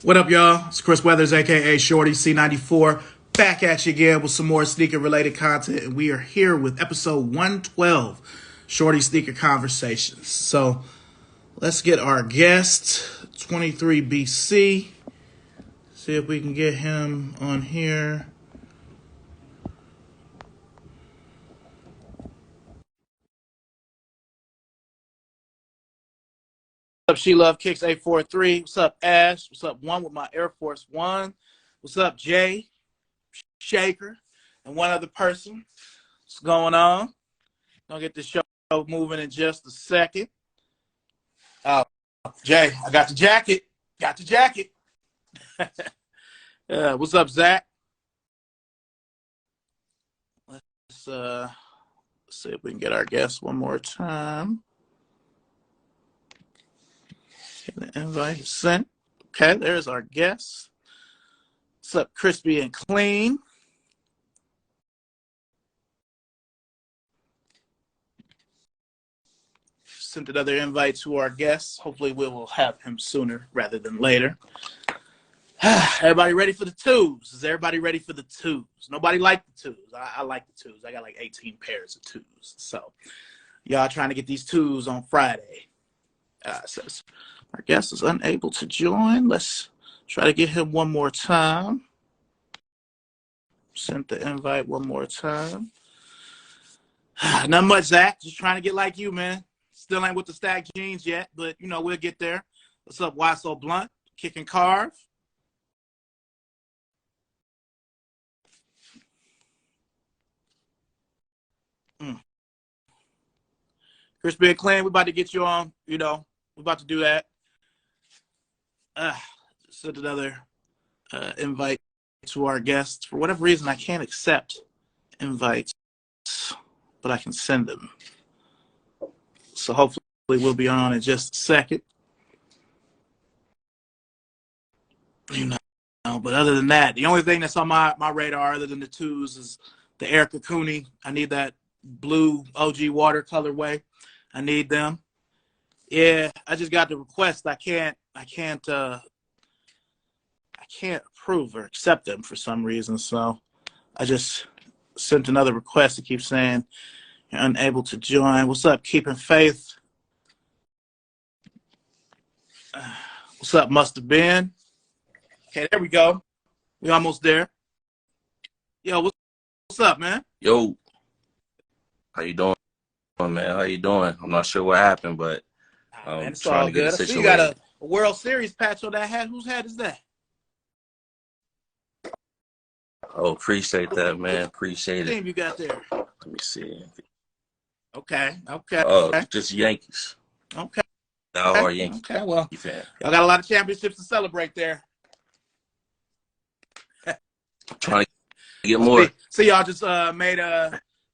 What up, y'all? It's Chris Weathers, aka Shorty C94, back at you again with some more sneaker related content, and we are here with episode 112, Shorty Sneaker Conversations. So let's get our guest, 23BC, see if we can get him on here. What's up, She Love Kicks 843? What's up, Ash? What's up, One with my Air Force One? What's up, Jay, Shaker, and one other person? What's going on? Gonna get the show moving in just a second. Oh, Jay, I got the jacket. Got the jacket. What's up, Zach? Let's see if we can get our guest one more time. Get the invite sent. Okay, there's our guest. What's up, Crispy and Clean? Sent another invite to our guest. Hopefully we will have him sooner rather than later. Everybody ready for the twos? Is everybody ready for the twos? Nobody like the twos. I like the twos. I got like 18 pairs of twos. So y'all trying to get these twos on Friday. Says our guest is unable to join. Let's try to get him one more time. Sent the invite one more time. Not much, Zach. Just trying to get like you, man. Still ain't with the stacked jeans yet, but you know we'll get there. What's up, Why So Blunt? Kick and Carve. Crispy and Clean, we about to get you on. You know, we about to do that. Send another invite to our guests. For whatever reason, I can't accept invites, but I can send them. So hopefully we'll be on in just a second. You know, but other than that, the only thing that's on my radar other than the twos is the Air Cocoon. I need that blue OG water colorway. I need them. Yeah, I just got the request. I can't approve or accept them for some reason. So I just sent another request. It keeps saying you're unable to join. What's up, Keeping Faith? What's up, Must Have Been? Okay, there we go. We almost there. Yo, what's up, man? Yo, how you doing, man? How you doing? I'm not sure what happened, but Man, it's trying all to get good. it I see you got situated. a World Series patch on that hat. Whose hat is that? Oh, appreciate that, man. Appreciate What it. team you got there? Let me see. Okay. Just Yankees. Okay. Diehard Yankee Okay. Well, fan. y'all got a lot of championships to celebrate there. Trying to get more. See, y'all just made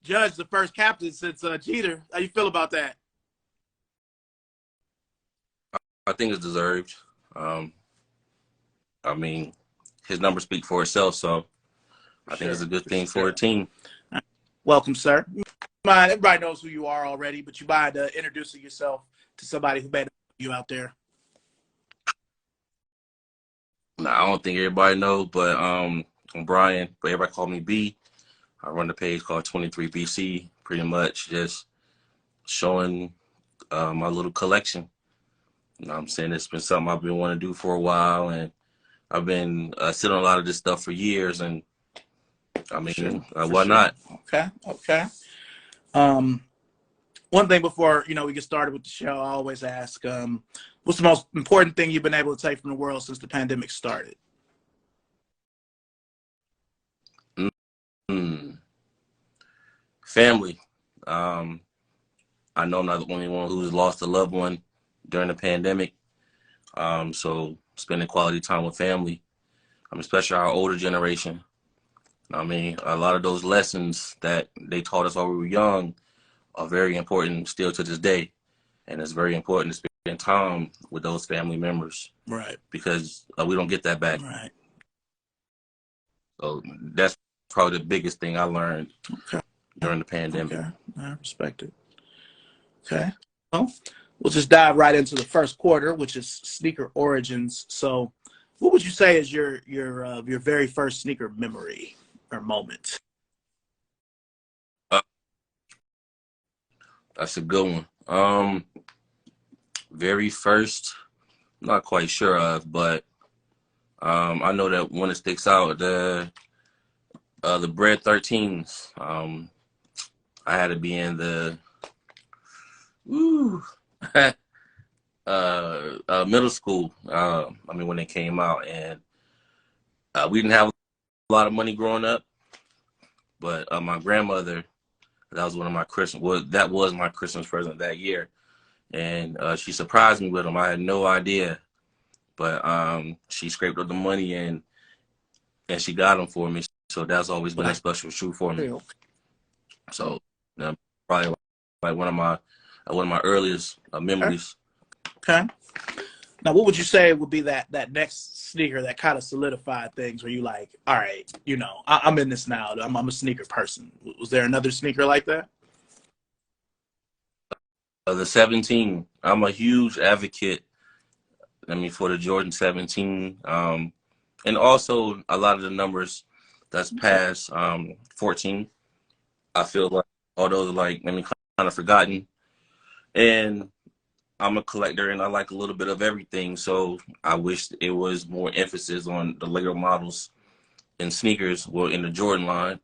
Judge the first captain since Jeter. How you feel about that? I think it's deserved. I mean, his numbers speak for itself, so I think it's a good thing for a team. Welcome, sir. Everybody knows who you are already, but you mind introducing yourself to somebody who may know you out there. Now, I don't think everybody knows, but I'm Brian, but everybody call me B. I run the page called 23BC, pretty much just showing my little collection. You know what I'm saying? It's been something I've been wanting to do for a while, and I've been sitting on a lot of this stuff for years, and I mean, why not? Okay. One thing before we get started with the show, I always ask, what's the most important thing you've been able to take from the world since the pandemic started? Family. I know I'm not the only one who's lost a loved one during the pandemic. So spending quality time with family, especially our older generation. I mean, a lot of those lessons that they taught us while we were young are very important still to this day. And it's very important to spend time with those family members. Right. Because we don't get that back. Right. So that's probably the biggest thing I learned during the pandemic. Okay. I respect it. Okay. Well, we'll just dive right into the first quarter, which is sneaker origins. So What would you say is your very first sneaker memory or moment? Uh, that's a good one. Very first, not quite sure of, but I know that one that sticks out, the Bread 13s. I had to be in the woo, middle school. I mean, when they came out, and we didn't have a lot of money growing up, but my grandmother, that was one of my Christmas. Well, that was my Christmas present that year, and she surprised me with them. I had no idea, but she scraped up the money and she got them for me. So that's always been a special shoe for me. So probably like one of my earliest memories. Okay. Now, what would you say would be that next sneaker that kind of solidified things where you like, all right, I'm in this now. I'm a sneaker person. Was there another sneaker like that? The 17. I'm a huge advocate. I mean, for the Jordan 17, and also a lot of the numbers that's past 14. I feel like although like maybe kind of forgotten, and I'm a collector and I like a little bit of everything. So I wish it was more emphasis on the later models and sneakers, well, in the Jordan line.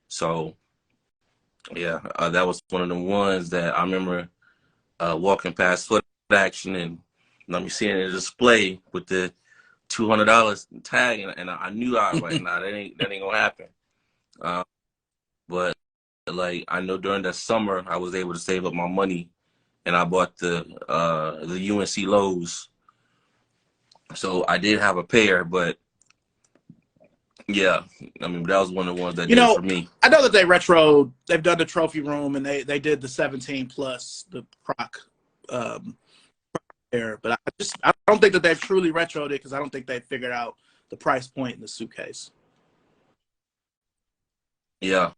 So yeah, that was one of the ones that I remember walking past Foot Action and let me seeing a display with the $200 tag, and I knew I was like, nah, that ain't gonna happen. Uh, but like I know during that summer I was able to save up my money and I bought the UNC lows. So I did have a pair, but yeah, I mean that was one of the ones that did it for me. I know that they've done the trophy room and they did the 17 plus the Croc there, but I don't think that they've truly retroed it because I don't think they've figured out the price point in the suitcase. Yeah,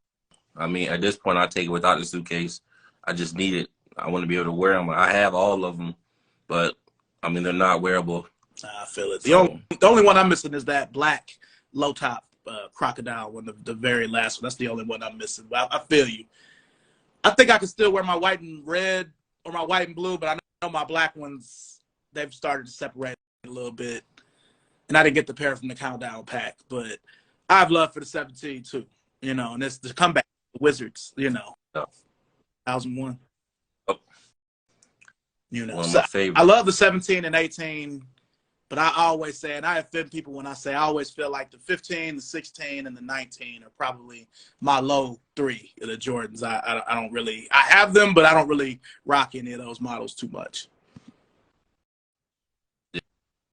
I mean at this point I take it without the suitcase. I just need it. I want to be able to wear them. I have all of them, but I mean they're not wearable. I feel it. So, The only one I'm missing is that black low top crocodile one, the very last one. That's the only one I'm missing. But I feel you. I think I can still wear my white and red or my white and blue, but I know my black ones, they've started to separate a little bit. And I didn't get the pair from the countdown pack, but I have love for the 17 too, and it's the comeback, the Wizards, yeah. 2001. Oh. One of So my favorites. I love the 17 and 18, but I always say, and I offend people when I say, I always feel like the 15, the 16, and the 19 are probably my low three of the Jordans. I don't really, I have them, but I don't really rock any of those models too much.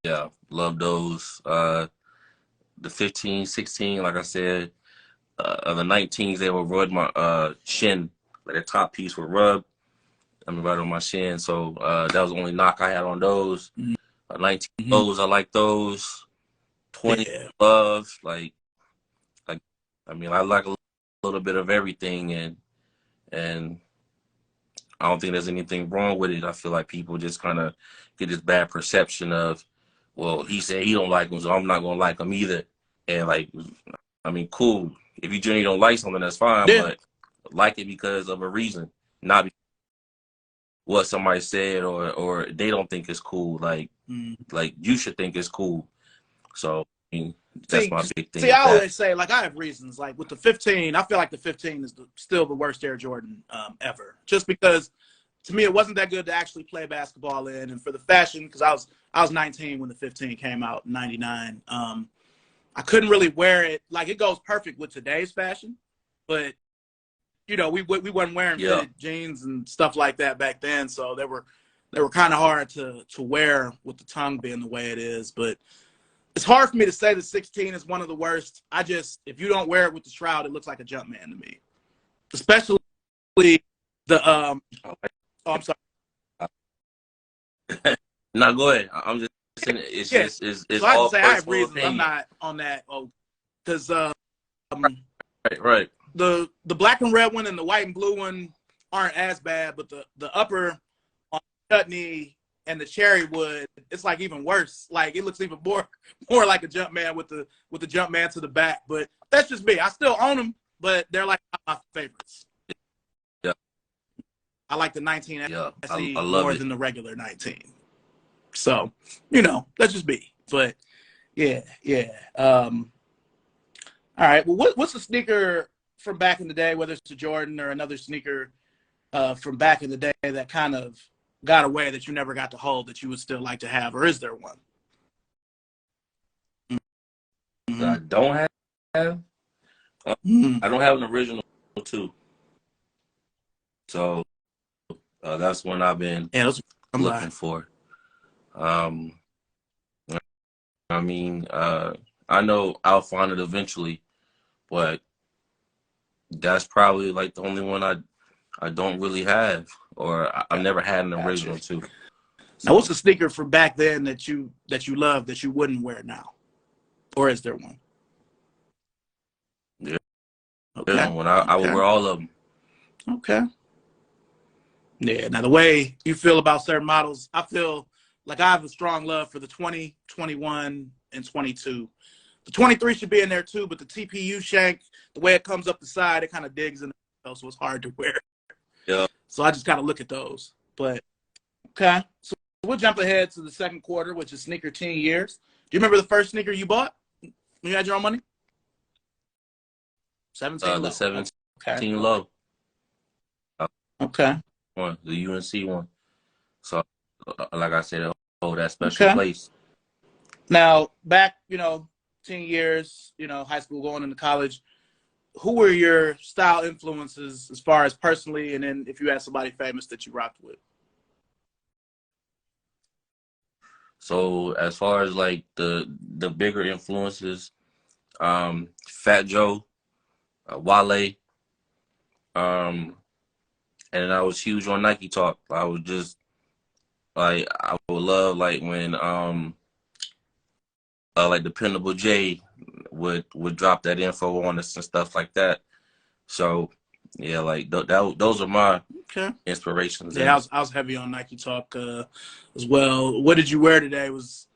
Yeah, love those. The 15, 16, like I said, the 19s, they would rub my shin, like the top piece would rub. I mean, right on my shin. So that was the only knock I had on those. 19 those, I like those. 20 love, like I mean, I like a little bit of everything, and I don't think there's anything wrong with it. I feel like people just kind of get this bad perception of, well, he said he don't like them, so I'm not gonna like them either. And like, I mean, cool. If you genuinely don't like something, that's fine, but like it because of a reason, not because what somebody said or they don't think it's cool. Like you should think it's cool. So I mean, that's my big thing. See, I always say, like, I have reasons. Like with the 15, I feel like the 15 is still the worst Air Jordan ever. Just because, to me, it wasn't that good to actually play basketball in, and for the fashion, because I was 19 when the 15 came out in '99. I couldn't really wear it. Like, it goes perfect with today's fashion, but we weren't wearing fitted jeans and stuff like that back then, so they were kind of hard to wear with the tongue being the way it is. But it's hard for me to say the 16 is one of the worst. If you don't wear it with the shroud, it looks like a Jumpman to me. Especially the oh, I'm sorry. No, go ahead. I'm just saying it's just it's so I all say I have personal reasons. opinion. I'm not on that because right. The black and red one and the white and blue one aren't as bad, but the upper on the chutney and the cherry wood, it's like even worse. Like it looks even more like a Jumpman with the Jumpman to the back. But that's just me. I still own them, but they're like my favorites. Yeah. I like the 19 Yeah, SE I love more it. than the regular 19. So, you know, that's just me. But yeah. All right. Well, what's a sneaker from back in the day, whether it's a Jordan or another sneaker from back in the day that kind of got away that you never got to hold that you would still like to have, or is there one? That I Mm-hmm. don't have. Mm-hmm. I don't have an original too. So that's one I've been Yeah, those come by. looking for. Um, I mean, I know I'll find it eventually, but that's probably like the only one I don't really have, or I've never had an Gotcha. original too. Now, what's So a sneaker from back then that you love that you wouldn't wear now, or is there one? yeah, there's Okay. one. I would Okay. wear all of them. Okay. Yeah. Now, the way you feel about certain models, I feel like I have a strong love for the 20, 21, and 22. The 23 should be in there too, but the TPU shank, the way it comes up the side, it kind of digs in the so it's hard to wear. Yeah. So I just kind of look at those. But okay. So we'll jump ahead to the second quarter, which is sneaker teen years. Do you remember the first sneaker you bought when you had your own money? 17 The low. 17 Okay. low. Okay. One, the UNC one. So, like I said, oh, that special Okay. place. Now, back, teen years, high school going into college, who were your style influences as far as personally, and then if you had somebody famous that you rocked with? So, as far as like the bigger influences, Fat Joe, Wale, um, and I was huge on Nike Talk. I was just like I would love like when like Dependable J would drop that info on us and stuff like that. So yeah, like those are my Okay. inspirations. Yeah, And I was heavy on Nike Talk as well. What did you wear today was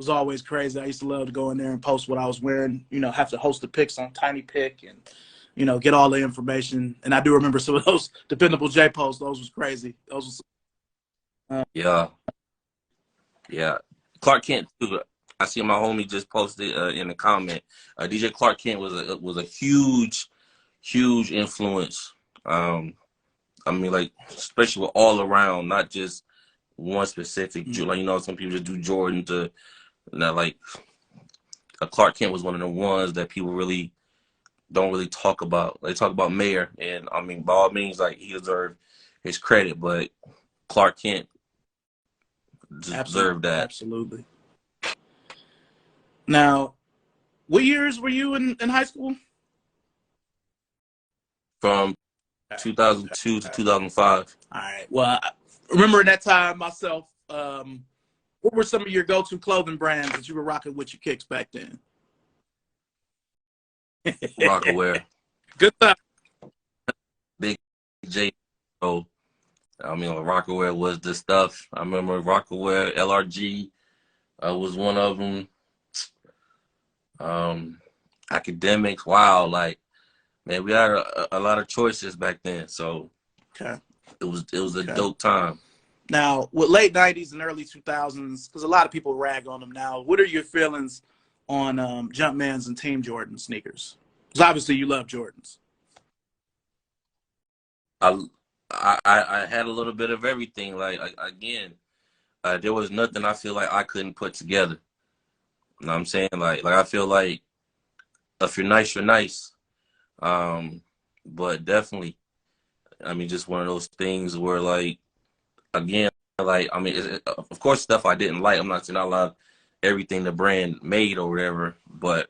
always crazy. I used to love to go in there and post what I was wearing. Have to host the pics on Tiny Pic and get all the information. And I do remember some of those Dependable J posts. Those was crazy. Those was yeah, yeah, Clark Kent too. I see my homie just posted in the comment. DJ Clark Kent was a huge influence. I mean, like especially with all around, not just one specific. Like some people just do Jordan to like Clark Kent was one of the ones that people really don't really talk about. They talk about Mayer, and I mean, by all means, like he deserved his credit, but Clark Kent deserved absolutely, that. absolutely. Now, what years were you in high school? From Okay. 2002 to Okay. 2005. All right. Well, I remember in that time myself. What were some of your go-to clothing brands that you were rocking with your kicks back then? Rockaware, Good stuff. Big J. So, I mean, Rockaware was the stuff. I remember Rockaware, LRG was one of them. Academics, wow, like man, we had a lot of choices back then. So Okay. it was a Okay. dope time. Now, with late 90s and early 2000s, because a lot of people rag on them now, what are your feelings on Jumpmans and Team Jordan sneakers? Because obviously you love Jordans. I, I had a little bit of everything. Again, there was nothing I feel like I couldn't put together. You know what I'm saying? Like I feel like if you're nice, you're nice. But definitely, I mean, just one of those things where like again, like I mean, of course, stuff I didn't like. I'm not saying I love everything the brand made or whatever, but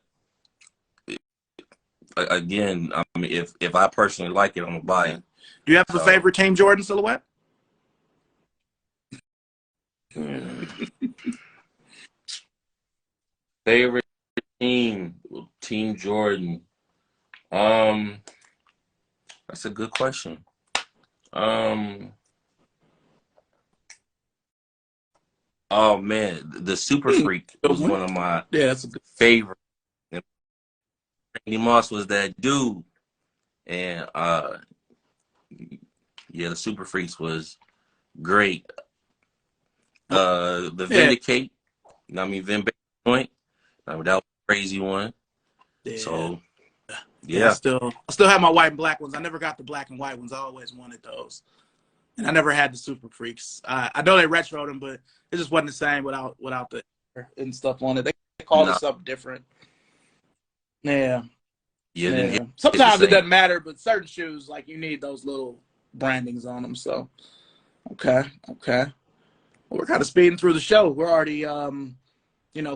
again, I mean, if I personally like it, I'm gonna buy it. Do you have a So, favorite Team Jordan silhouette? mm, favorite team, Team Jordan. Um, that's a good question. Um, Oh man, the Super Freak Good was one. one of my Yeah, that's a good. favorites. And Randy Moss was that dude, and yeah, the Super Freaks was great. The Yeah, Vindicate, you know what I mean, Point, that was a crazy one. yeah, So yeah. yeah, I still have my white and black ones. I never got the black and white ones. I always wanted those, and I never had the Super Freaks. I know they retroed them, but it just wasn't the same without the and stuff on it. They called it nah, something different. Yeah, yeah, it didn't yeah. hit the Sometimes it same. doesn't matter, but certain shoes like you need those little brandings on them. So okay, okay. Well, we're kind of speeding through the show. We're already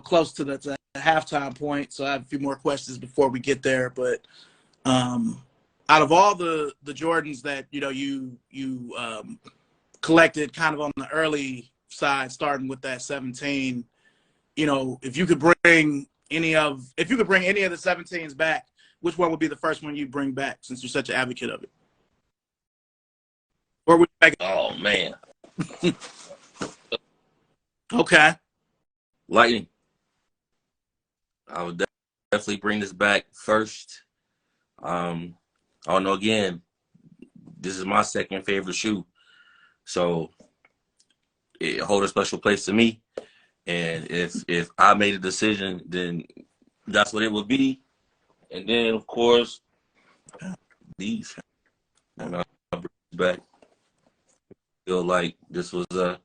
close to the halftime point, so I have a few more questions before we get there. But out of all the Jordans that you collected, kind of on the early side, starting with that 17, if you could bring any of the 17s back, which one would be the first one you'd bring back, since you're such an advocate of it? Or would you make Oh man, it? Okay. Lightning. I would definitely bring this back first. Um, I don't know. Again, this is my second favorite shoe, so it hold a special place to me. And if I made a decision, then that's what it would be. And then of course these when I bring it back, I feel like this was a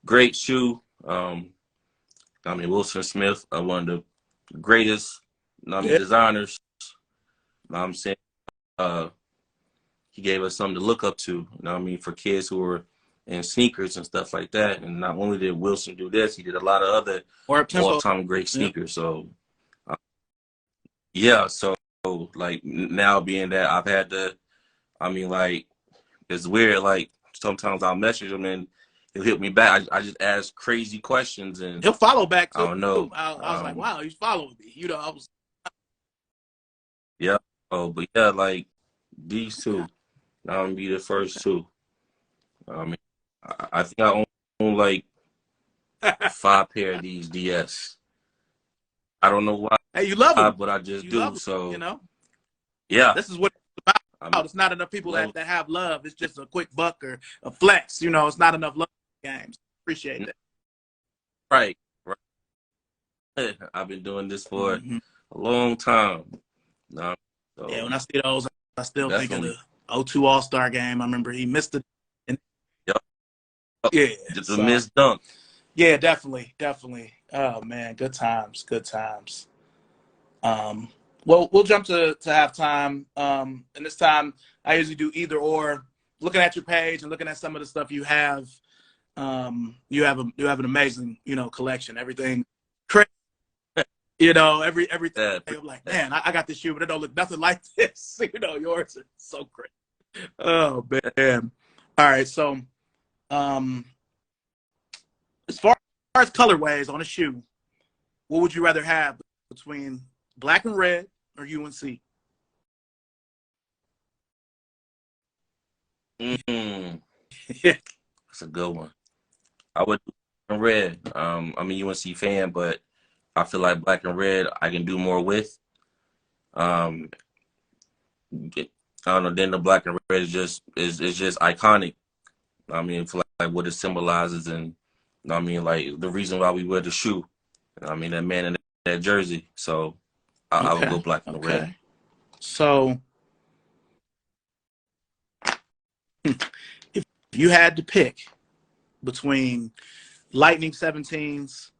great shoe. I mean Wilson Smith, one of the greatest, Yeah. designers. I'm saying uh, he gave us something to look up to. For kids who were in sneakers and stuff like that. And not only did Wilson do this, he did a lot of other Or up tempo. all-time great Yep. sneakers. So yeah, so like now being that I've had to, like it's weird. Like sometimes I'll message him and he'll hit me back. I just ask crazy questions and He'll follow back I too. don't know. I was like, wow, he's following me. I was Yeah. Oh, but yeah, like these okay. two, I'm be the first Okay. two. I mean, I think I own like 5 pair of these DS. I don't know why, Hey, you love them. but I just You love do. them. So yeah, This is what it's I about. mean, It's not enough people love that have love. It's just a quick buck or a flex. It's not enough love in games. Appreciate that. right, right. I've been doing this for Hmm. a long time. No, Yeah, so when I see those, I still think of the definitely, '02 All-Star game. I remember he missed it. And yep. yeah, Just a so missed dunk. yeah, definitely, definitely. Oh man, good times, good times. Um, well, we'll jump to halftime. And this time, I usually do either or. Looking at your page and looking at some of the stuff you have, you have an amazing collection. Everything, crazy. Everything. Yeah, I'm like, that. man, I got this shoe, but it don't look nothing like this. Yours are so great. Oh man. All right, so um, as far as colorways on a shoe, what would you rather have between black and red or UNC? Mm, Yeah. that's a good one. I would do black and red. I'm a UNC fan, but I feel like black and red I can do more with. Um, I don't know. Then the black and red is just iconic. For like what it symbolizes and like the reason why we wear the shoe. That man in that jersey. So I would Okay. go black and red. Okay. So if you had to pick between Lightning 17s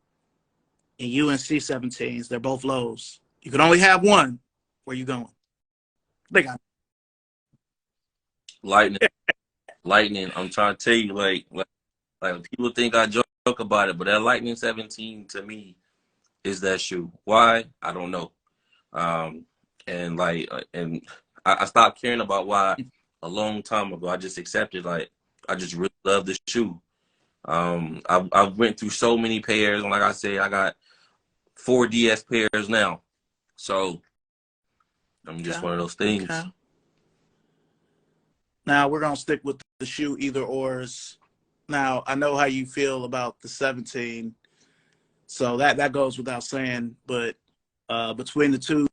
and UNC 17s, they're both lows. You can only have one. Where you going? They got Lightning, lightning. I'm trying to tell you, like people think I joke about it, but that Lightning 17 to me is that shoe. Why? I don't know. Um, and I stopped caring about why a long time ago. I just accepted like I just really love this shoe. I went through so many pairs, and like I said, I got 4 DS pairs now. So I'm just okay. one of those Okay. things. Now we're gonna stick with the shoe either ors. Now I know how you feel about the 17, so that goes without saying. But between the two,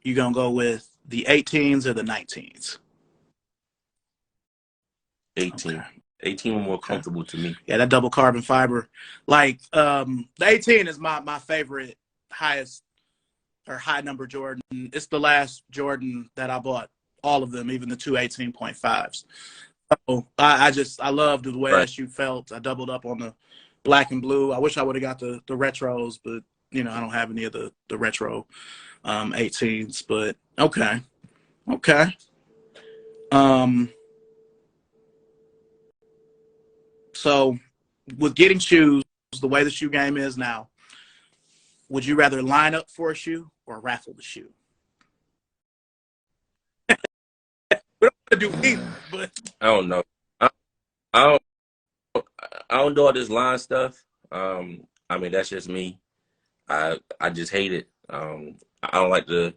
you gonna go with the 18s or the 19s? 18. Okay. 18 were more Okay. comfortable to me. Yeah, that double carbon fiber. Like the 18 is my favorite highest or high number Jordan. It's the last Jordan that I bought, all of them, even the two 18.5s. So I loved the way Right. that shoe felt. I doubled up on the black and blue. I wish I would have got the retros, but I don't have any of the retro 18s. But okay. Okay. Um so with getting shoes, the way the shoe game is now, would you rather line up for a shoe or raffle the shoe? We don't want to do either, but I don't know. I don't I don't do all this line stuff. I mean that's just me. I just hate it. I don't like the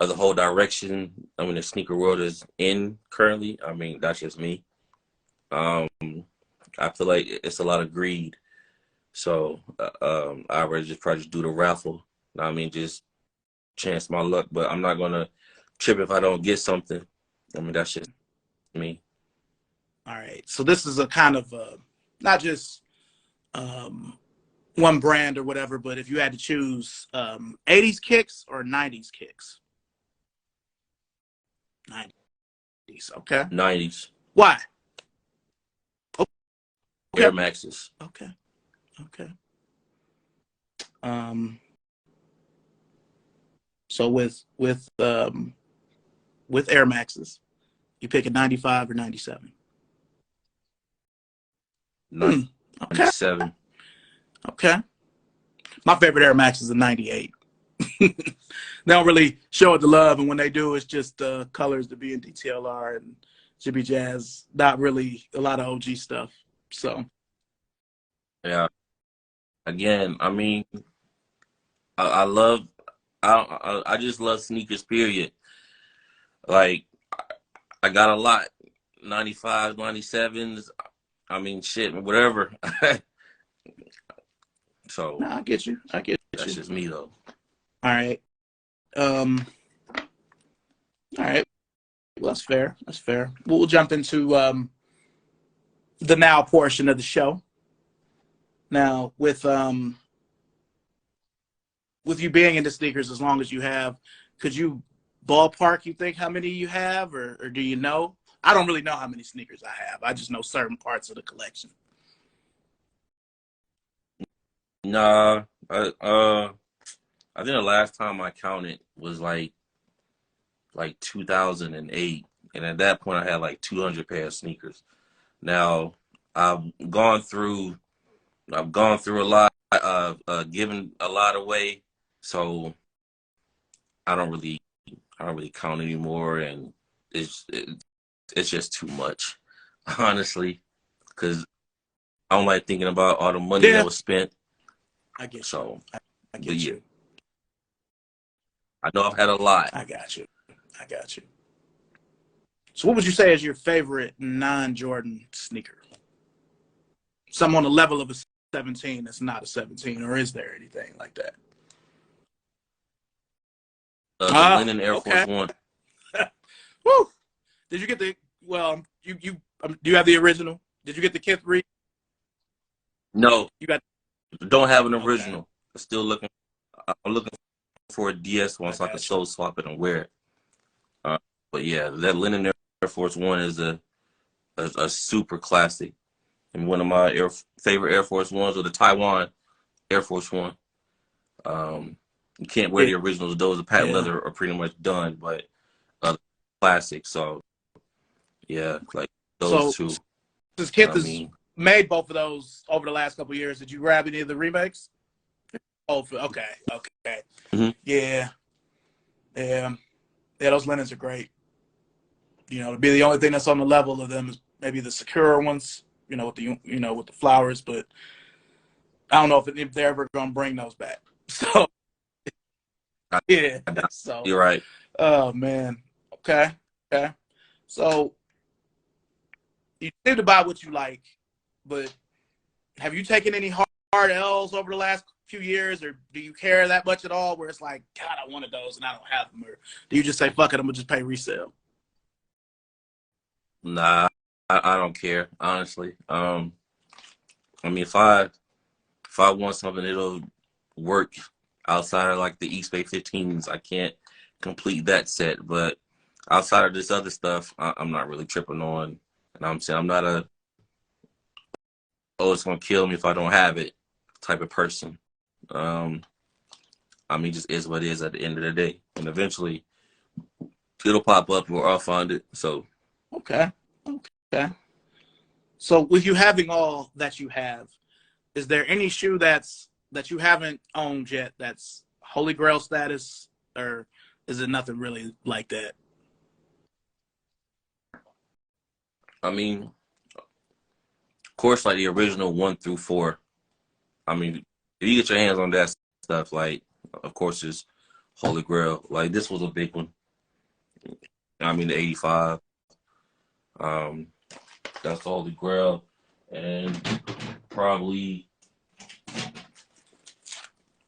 whole direction. I mean the sneaker world is in currently. I mean that's just me. Um, I feel like it's a lot of greed. So I'd rather just probably just do the raffle. I mean just chance my luck, but I'm not gonna trip if I don't get something. I mean that's just me. all right. So this is a kind of not just um, one brand or whatever, but if you had to choose 80s kicks or 90s kicks? 90s. Okay. 90s Why? Okay. Air Maxes. Okay. Okay. Um, so with Air Maxes, you pick a 95 or 97? Hmm. Okay. 97. Okay. My favorite Air Max is a 98. They don't really show it the love, and when they do, it's just colors to be in DTLR and Jibby Jazz. Not really a lot of OG stuff. So Yeah. Again, I mean, I love, I just love sneakers. Period. Like I got a lot, 95, 97s. I mean, shit, whatever. So no, I get you. I get that's you. just me, though. All right. Um, all right. Well, that's fair. That's fair. We'll jump into the now portion of the show. Now, with you being into sneakers as long as you have, could you ballpark you think how many you have, or do you know? I don't really know how many sneakers I have. I just know certain parts of the collection. Nah, I think the last time I counted was like 2008, and at that point I had like 200 pair of sneakers. Now I've gone through I've gone through a lot, given a lot away, so I don't really I don't really count anymore, and it's just too much, honestly, because I don't like thinking about all the money that Yeah, was spent. I get you. So, I but get yeah, you. I know I've had a lot. I got you. I got you. So, what would you say is your favorite non-Jordan sneaker? Some on the level of a 17 that's not a 17, or is there anything like that? The Ah, linen Air Force okay. One. Woo! Did you get the? Well, do you have the original? Did you get the Kith Reed? No, You got. don't have an Okay, original. Still looking. I'm looking for a DS one I so I can got you. soul swap it and wear it. Uh, but yeah, that linen Air Force One is a super classic, and one of my favorite Air Force Ones are the Taiwan Air Force One. You can't wear Yeah, the originals; those the patent yeah. leather are pretty much done, but classic. So yeah, like those So two. since Kith I has mean, made both of those over the last couple of years, did you grab any of the remakes? Oh, okay, okay. mhm. Yeah, yeah, yeah. Those linens are great. To be the only thing that's on the level of them is maybe the Sakura ones. With the flowers, but I don't know if they're ever gonna bring those back. So I, yeah, I, so you're right. oh man, okay, okay. So you seem to buy what you like, but have you taken any hard L's over the last few years, or do you care that much at all? Where it's like, God, I wanted those and I don't have them, or do you just say, fuck it, I'm gonna just pay resale? Nah, I don't care, honestly. I mean, if I want something, it'll work outside of like the East Bay 15s. I can't complete that set, but outside of this other stuff, I'm not really tripping on. And I'm saying I'm not a, oh, it's gonna kill me if I don't have it type of person. Um, I mean, just is what it is at the end of the day, and eventually it'll pop up or I'll find it. So Okay. Okay. So with you having all that you have, is there any shoe that you haven't owned yet that's holy grail status, or is it nothing really like that? I mean, of course, like the original 1 through 4. I mean, if you get your hands on that stuff, like, of course, it's Holy Grail. Like, this was a big one. I mean, the 85. Um, that's the Holy Grail. And probably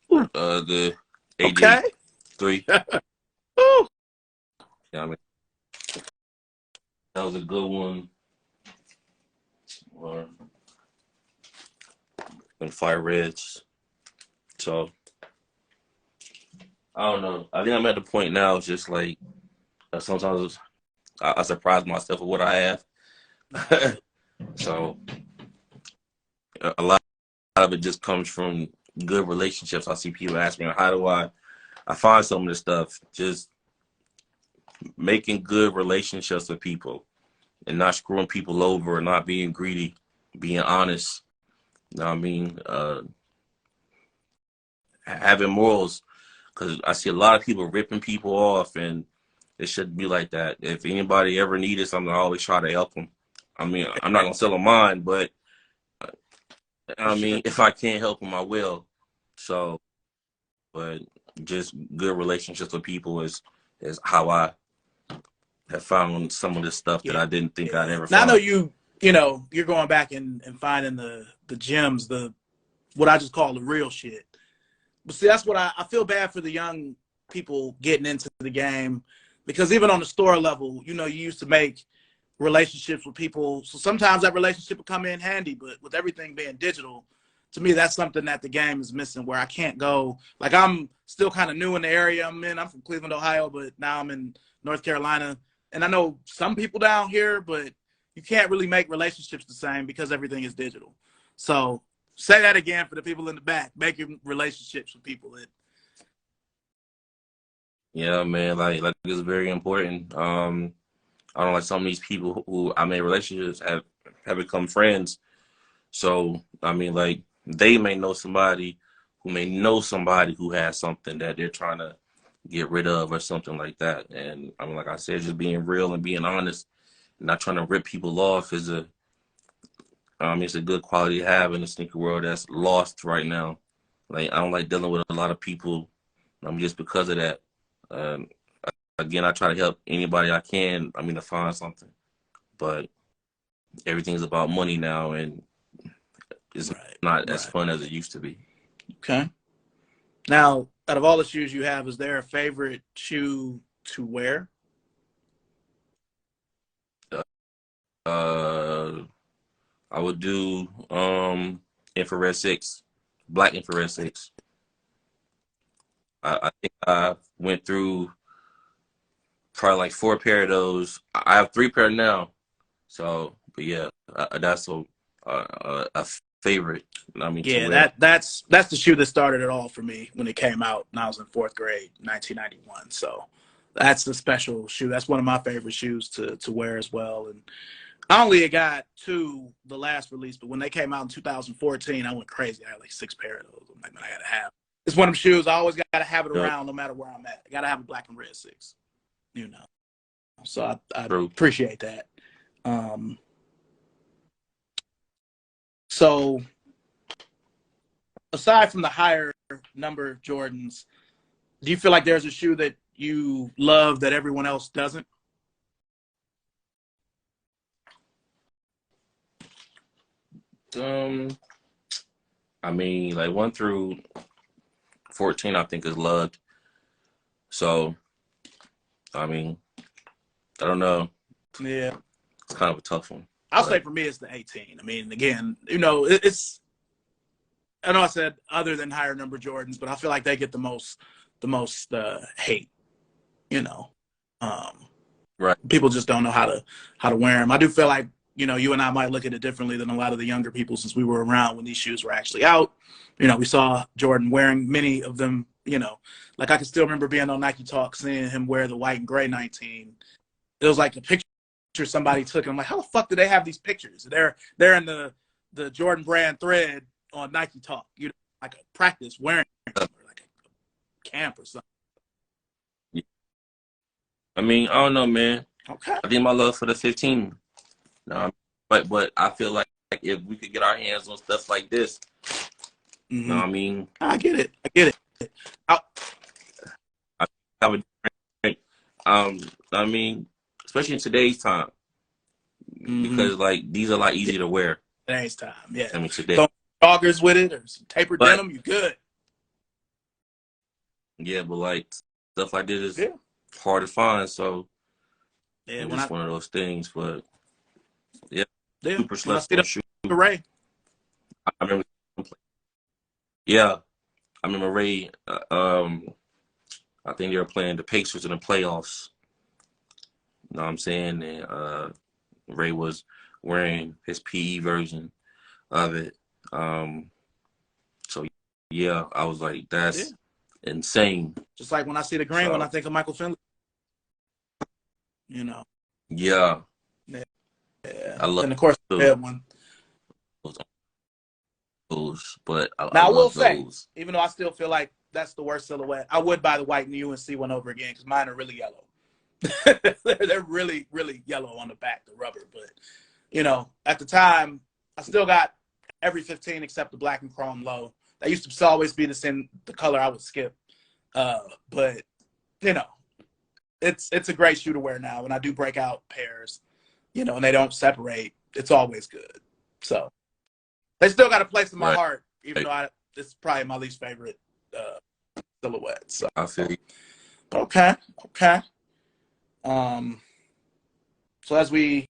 the Okay. 88.3. Ooh. Yeah, I mean, that was a good one. Or and Fire Reds. So, I don't know. I think I'm at the point now, it's just like, sometimes I surprise myself with what I have. So a lot of it just comes from good relationships. I see people ask me, how do I find some of this stuff? Just making good relationships with people and not screwing people over and not being greedy, being honest. You know what I mean? Having morals, because I see a lot of people ripping people off, and it shouldn't be like that. If anybody ever needed something, I always try to help them. I mean, I'm not gonna sell them mine, but For I sure. mean, if I can't help them, I will. So, but just good relationships with people is how I have found some of the stuff that Yeah. I didn't think I'd ever Now I know find. you're going back and finding the gems, the what I just call the real shit. But see, that's what I feel bad for the young people getting into the game, because even on the store level, you used to make relationships with people. So sometimes that relationship will come in handy, but with everything being digital, to me, that's something that the game is missing, where I can't go. Like, I'm still kind of new in the area I'm in. I'm from Cleveland, Ohio, but now I'm in North Carolina. And I know some people down here, but you can't really make relationships the same because everything is digital. So say that again for the people in the back, making relationships with people. Yeah, man, like it's very important. I don't like some of these people who I made relationships have become friends. So I mean, like they may know somebody who may know somebody who has something that they're trying to get rid of or something like that. And I mean, like I said, just being real and being honest, not trying to rip people off is it's a good quality to have in the sneaker world that's lost right now. Like I don't like dealing with a lot of people, just because of that. Um, Again, I try to help anybody I can. To find something, but everything's about money now, and it's Right, not as right. fun as it used to be. Okay. Now, out of all the shoes you have, is there a favorite shoe to wear? Uh, I would do infrared 6, black infrared 6. I think I went through probably like 4 pair of those. I have 3 pair now. So, but yeah, that's a favorite. To Yeah, wear. that's the shoe that started it all for me when it came out when I was in fourth grade, 1991. So that's the special shoe. That's one of my favorite shoes to wear as well. And I only got two the last release, but when they came out in 2014, I went crazy. I had like 6 pair of those. I'm like, man, I gotta have. It's one of them shoes I always gotta have it Yep, around no matter where I'm at. I gotta have a black and red 6. You know. So I true. appreciate that. Um, so aside from the higher number Jordans, do you feel like there's a shoe that you love that everyone else doesn't? Um, I mean, like 1 through 14, I think is loved. So, I mean, I don't know. Yeah. It's kind of a tough one. I'll say But for me, it's the 18. I mean, again, you know, it's. I know I said other than higher number Jordans, but I feel like they get the most hate. You know, um, right, people just don't know how to wear them. I do feel like you and I might look at it differently than a lot of the younger people since we were around when these shoes were actually out. You know, we saw Jordan wearing many of them. You know, like I can still remember being on Nike Talk, seeing him wear the white and gray 19. It was like a picture somebody took, and I'm like, how the fuck do they have these pictures? They're in the Jordan brand thread on Nike Talk. You know, like a practice wearing them, or like a camp or something. I mean, I don't know, man. Okay. I think my love for the 15. But I feel like if we could get our hands on stuff like this, Mm-hmm. I mean, I get it. I get it. I have a different, I mean, especially in today's time, Mm-hmm. because like these are a lot easier to wear. Today's time, yeah. I mean, today, Throw joggers with it or some tapered but denim, you good. yeah, but like stuff like this is Yeah. hard to find. So Yeah. it's just one of those things. But yeah, super When I slept see on the shoe. Ray. I remember, yeah, I remember Ray. I think they were playing the Pacers in the playoffs. You know what I'm saying? And Ray was wearing his PE version of it. So yeah, I was like, Yeah. that's insane. Just like when I see the green, when I So think of Michael Finley, you know. yeah, Yeah. I love And of course the those, red one. but I Now I will love say, those. even though I still feel like that's the worst silhouette, I would buy the white and UNC one over again because mine are really yellow. They're really, really yellow on the back, the rubber. But at the time, I still got every 15 except the black and chrome low. That used to always be the color I would skip. But you know, it's a great shoe to wear now. When I do break out pairs, and they don't separate, it's always good. So they still got a place in my Right. heart, even though it's probably my least favorite silhouette. So I feel you. okay. So as we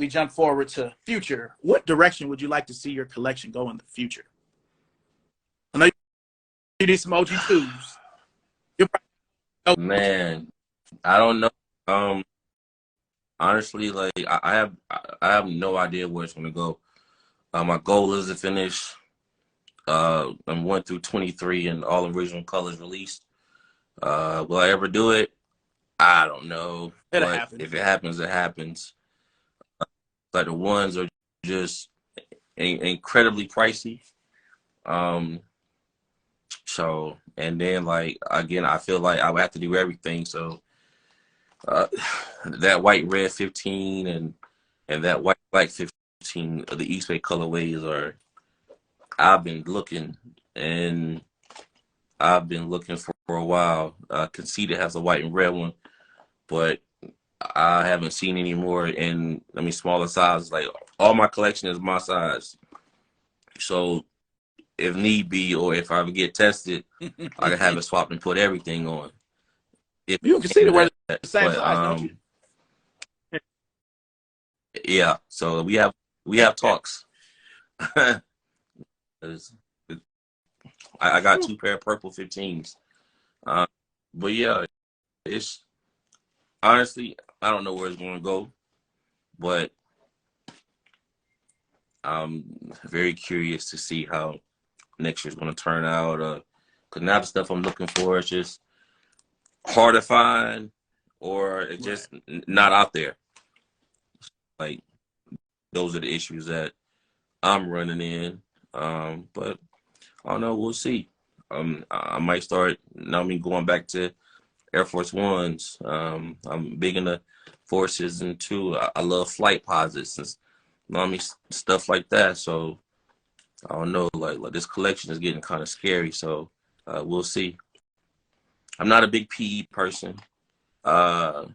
jump forward to future, what direction would you like to see your collection go in the future? I know you need some OG2s. You're probably Man, I don't know. Honestly, like I have no idea where it's gonna go. My goal is to finish I'm 1 through 23 and all original colors released. Will I ever do it? I don't know. it'll But happen. if it happens, it happens. Like the ones are just incredibly pricey. Um, so and then like again, I feel like I would have to do everything. So uh, that white red 15 and that white black 15 of the East Bay colorways are. I've been looking and I've been looking for a while. Conceited has a white and red one, but I haven't seen any more in, smaller sizes. Like all my collection is my size. So if need be, or if I ever get tested, I can have it swapped and put everything on. If You can see that we're that, the same but size, don't you? yeah. So we have talks. I got 2 pair of purple 15s. But yeah, it's honestly I don't know where it's going to go, but I'm very curious to see how next year's going to turn out. Because now the stuff I'm looking for is just hard to find, or it's just not out there. Like those are the issues that I'm running in. But I don't know. We'll see. I might start. Going back to Air Force Ones. I'm big into forces and two. I love flight posits and stuff like that. So I don't know. Like this collection is getting kind of scary. So we'll see. I'm not a big PE person. Uh,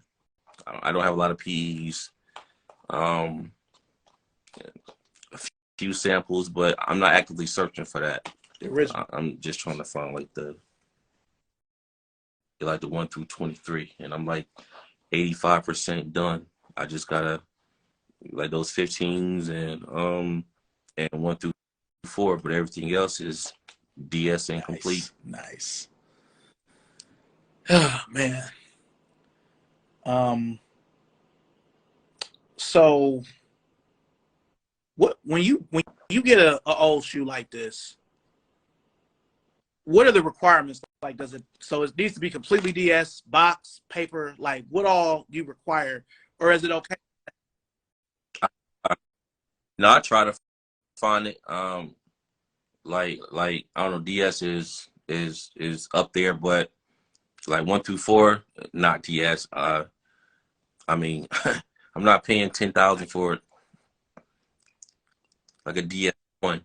I don't have a lot of PEs. A few samples, but I'm not actively searching for that. The original. I'm just trying to find like the 1 through 23, and I'm like 85% done. I just gotta like those 15s and 1 through 4, but everything else is DS incomplete. Nice. Oh, man. So when you get a old shoe like this, what are the requirements? Like, does it needs to be completely DS, box, paper? Like, what all do you require, or is it okay? No, I try to find it. Like I don't know, DS is up there, but like 1 through 4, not DS. I mean, I'm not paying 10,000 for it, like a DS one.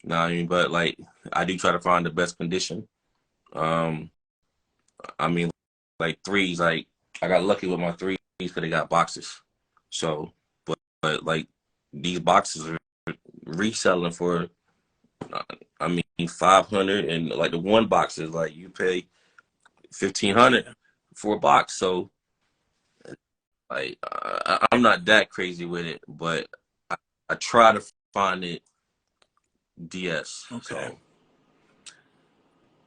You know what I mean? But like, I do try to find the best condition. I mean, like threes, like I got lucky with my threes because they got boxes. So, but like these boxes are reselling for, I mean, 500, and like the one box is like you pay 1,500 for a box. So, like I'm not that crazy with it, but I try to find it DS. Okay.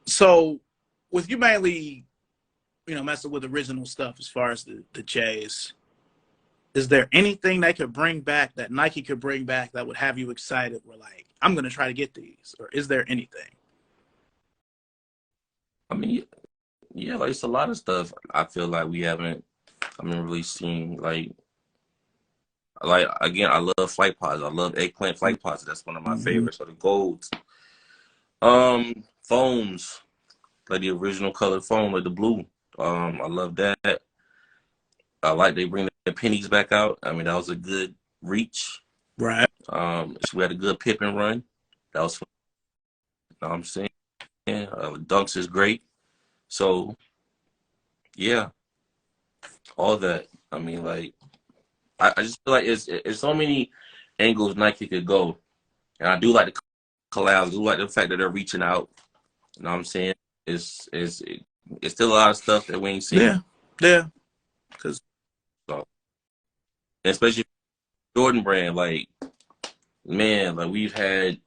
So with you mainly, messing with original stuff as far as the J's, is there anything they could bring back that Nike could bring back that would have you excited? We're like, I'm going to try to get these, or is there anything? I mean, yeah, like it's a lot of stuff. I feel like we haven't, I mean, really seen like again, I love flight pods. I love eggplant flight pods. That's one of my favorites. So the golds, foams, like the original colored foam, like the blue. I love that. I like they bring the pennies back out. I mean, that was a good reach. Right. So we had a good pip and run. That was fun. You know what I'm saying? Dunks is great. So yeah, all that. I mean, like I just feel like it's so many angles Nike could go, and I do like the collabs. I do like the fact that they're reaching out. You know what I'm saying? It's still a lot of stuff that we ain't seen. Yeah. Because especially Jordan brand, like man, like we've had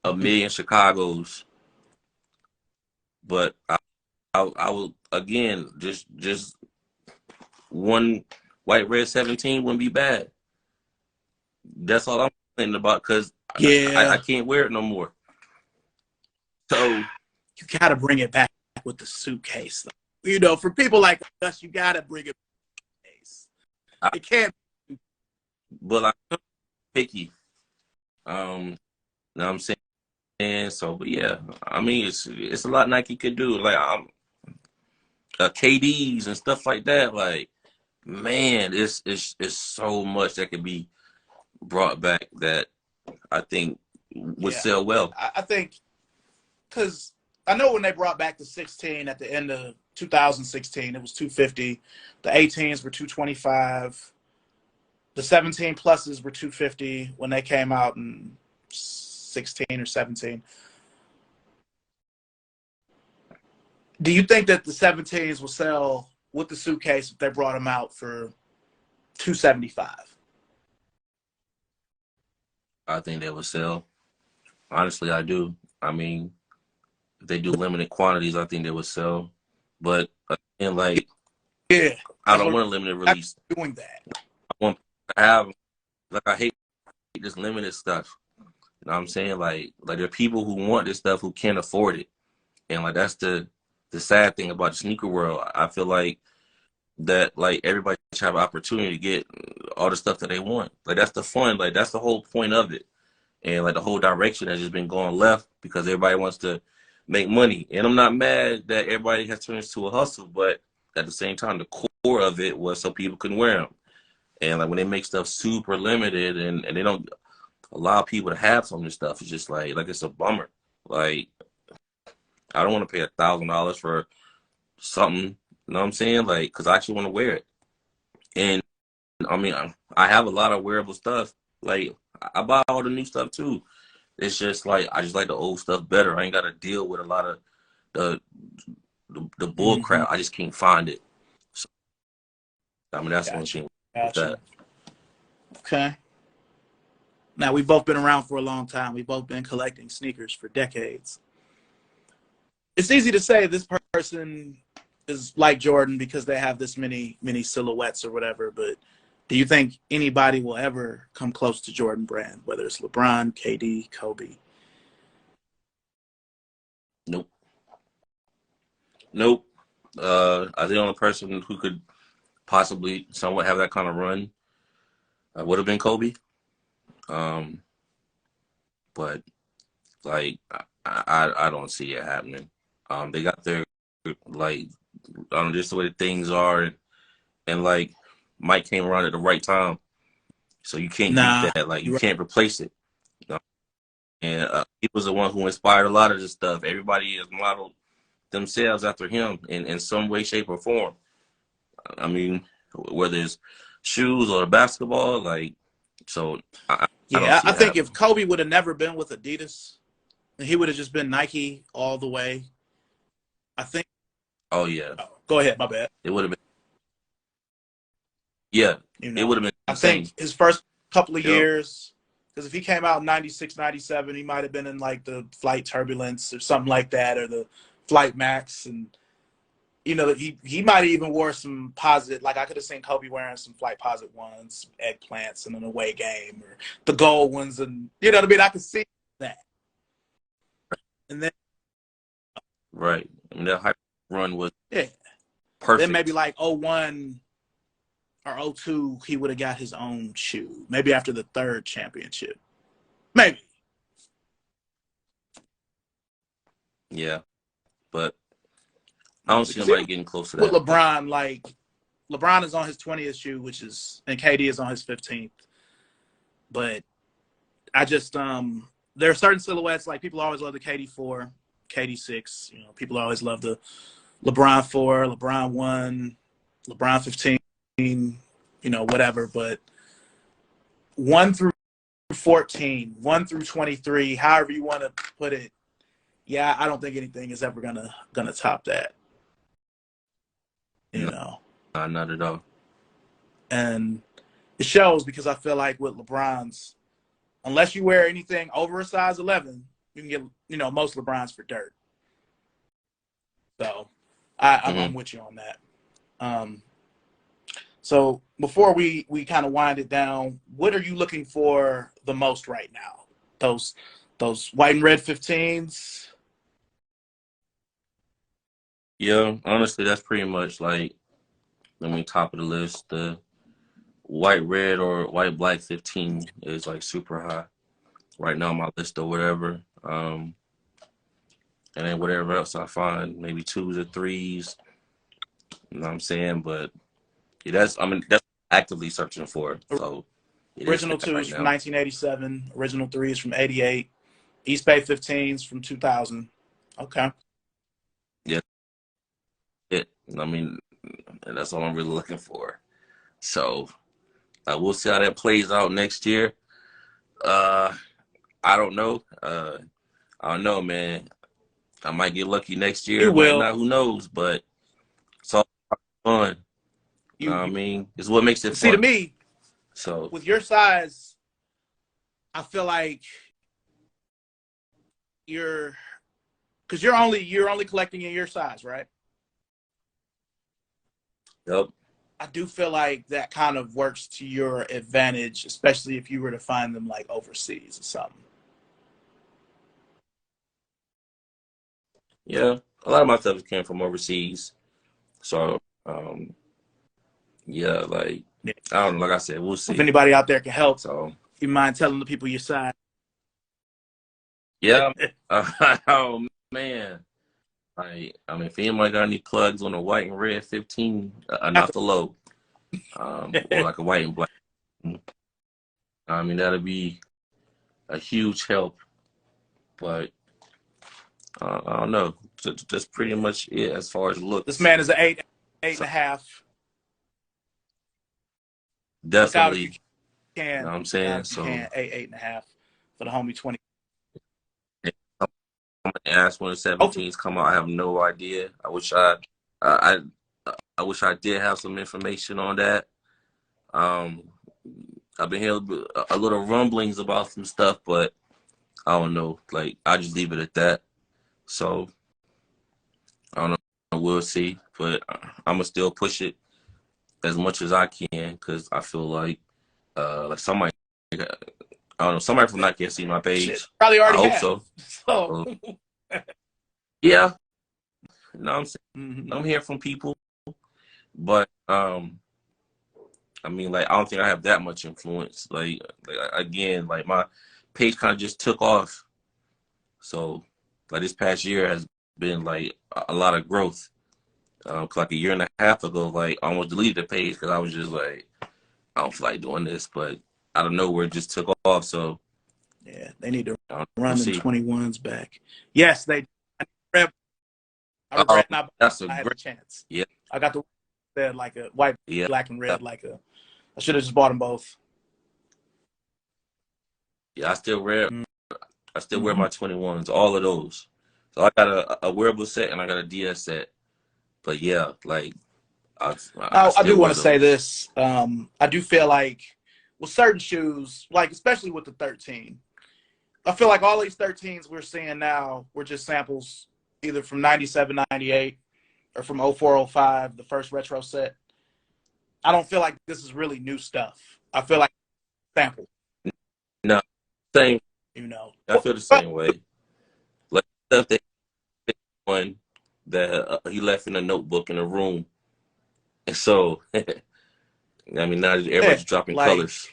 a million Chicago's, but I will again just one white red 17 wouldn't be bad. That's all I'm thinking about because I can't wear it no more. So you gotta bring it back with the suitcase, though. For people like us, you gotta bring it back with the suitcase. It can't. But I'm picky. You know what I'm saying? So, but yeah, I mean, it's a lot Nike could do. Like KDs and stuff like that. Like, man, it's so much that could be brought back that I think would sell well. I think because I know when they brought back the 16 at the end of 2016, it was 250. The 18s were 225. The 17 pluses were 250 when they came out in 16 or 17. Do you think that the 17s will sell with the suitcase if they brought them out for 275? I think they will sell. Honestly, I do. I mean, if they do limited quantities, I think they would sell. But again, like, I don't want a limited release. Doing that. I want to have, like, I hate this limited stuff. You know what I'm saying? Like there are people who want this stuff who can't afford it, and like that's the sad thing about the sneaker world. I feel like that like everybody should have an opportunity to get all the stuff that they want. Like that's the fun. Like that's the whole point of it. And like the whole direction has just been going left because everybody wants to make money. And I'm not mad that everybody has turned into a hustle, but at the same time, the core of it was so people can wear them. And like when they make stuff super limited and they don't allow people to have some of this stuff, it's just like it's a bummer. Like I don't want to pay $1,000 for something. You know what I'm saying? Like, because I actually want to wear it. And I mean, I have a lot of wearable stuff. Like I buy all the new stuff too. It's just like I just like the old stuff better. I ain't got to deal with a lot of the the bull Mm-hmm. crap. I just can't find it. So, I mean, that's the only Gotcha. thing with Gotcha. that. Okay. Now we've both been around for a long time. We've both been collecting sneakers for decades. It's easy to say this person is like Jordan because they have this many silhouettes or whatever, but do you think anybody will ever come close to Jordan Brand, whether it's LeBron, KD, Kobe? Nope, nope. I think the only person who could possibly somewhat have that kind of run would have been Kobe. Um, but like I don't see it happening. They got their like I don't know, just the way things are, and like Mike came around at the right time, so you can't beat Nah, that. Like you you're right. can't replace it. You know? And he was the one who inspired a lot of this stuff. Everybody has modeled themselves after him in some way, shape, or form. I mean, whether it's shoes or basketball, like so, I don't Yeah, see I it think if happening. Kobe would have never been with Adidas, he would have just been Nike all the way. I think. Oh yeah, Oh, go ahead, my bad. it would have been. Yeah, You it would know, have been I insane. think his first couple of Yep. years, because if he came out in 96, 97, he might have been in like the Flight Turbulence or something like that, or the Flight Max. And, you know, he might have even wore some positive, like I could have seen Kobe wearing some Flight Posit ones, some eggplants in an away game, or the gold ones. And, you know what I mean? I could see that. And then, Right. I mean, that hype run was yeah, then maybe perfect. like '01 or '02, he would have got his own shoe, maybe after the third championship. Maybe. Yeah, but I don't see Because even nobody getting close to with that. LeBron, like LeBron is on his 20th shoe, which is, and KD is on his 15th. But I just there are certain silhouettes, like people always love the KD 4, KD 6. You know, people always love the LeBron 4, LeBron 1, LeBron 15. You know, whatever. But 1 through 14, 1 through 23, however you want to put it. Yeah, I don't think anything is ever gonna top that. You No, know, not at all. and it shows because I feel like with LeBron's, unless you wear anything over a size 11, you can get, you know, most LeBrons for dirt. So I'm Hmm. with you on that. Um, so before we kind of wind it down, what are you looking for the most right now? Those those white and red 15s. Yeah, honestly, that's pretty much like I mean top of the list. The white red or white black 15 is like super high right now on my list or whatever. And then whatever else I find, maybe twos or threes. You know what I'm saying? But yeah, that's actively searching for. So it is Original that right twos from now. 1987. Original threes from '88. East Bay 15s from 2000. Okay. Yeah, it. I mean, and that's all I'm really looking for. So we'll see how that plays out next year. Uh, I don't know. I don't know, man. I might get lucky next You year, might will. not. Who knows? But it's all fun. You know what I You mean? It's what makes it see, to fun. me, So with your size, I feel like you're because you're only collecting in your size, right? yep. I do feel like that kind of works to your advantage, especially if you were to find them like overseas or something. Yeah. A lot of my stuff came from overseas. So yeah, like Yeah. I don't know. Like I said, we'll If see. anybody out there can help, So you mind telling the people your size? yeah. Oh man. I mean, if anybody got any plugs on a white and red 15, not the low, or like a white and black, I mean, that'd be a huge help. But I don't know. That's pretty much it as far as This looks. man is an eight and So a half. Look out if you definitely, You know can. what I'm saying? You So can. 8.5 for the homie 20. I'm gonna ask when the Hopefully. 17s come out. I have no idea. I, I wish I did have some information on that. Um, I've been hearing a little rumblings about some stuff, but I don't know. Like I just leave it at that. So I don't know. We'll see, but I'm gonna still push it as much as I can because I feel like somebody, I don't know, somebody from not can see my Shit, page. probably I already hope have. so. So, So yeah, you know what I'm saying. mhm. I'm hearing from people, but I mean, like I don't think I have that much influence. Like again, like my page kind of just took off. So like this past year has been like a lot of growth. 'Cause like a year and a half ago, like I almost deleted the page because I was just like, I don't feel like doing this, but out of nowhere it just took off. So Yeah, they need to we'll run them see. 21s back. Yes, they. I Oh, regret not. that's a I had the great, chance. yeah, I got the red like a white, yeah. black, and red like a. I should have just bought them both. Yeah, I still wear Mm-hmm. my 21s, all of those. So I got a wearable set and I got a DS set. But yeah, like I Now, I do still want wear to say those. this. I do feel like with certain shoes, like especially with the 13, I feel like all these 13s we're seeing now were just samples either from 97, 98 or from 04, 05, the first retro set. I don't feel like this is really new stuff. I feel like sample, No, same. you know. I feel the same way. Like stuff that one that he left in a notebook in a room, and so I mean now Yeah, everybody's dropping like colors.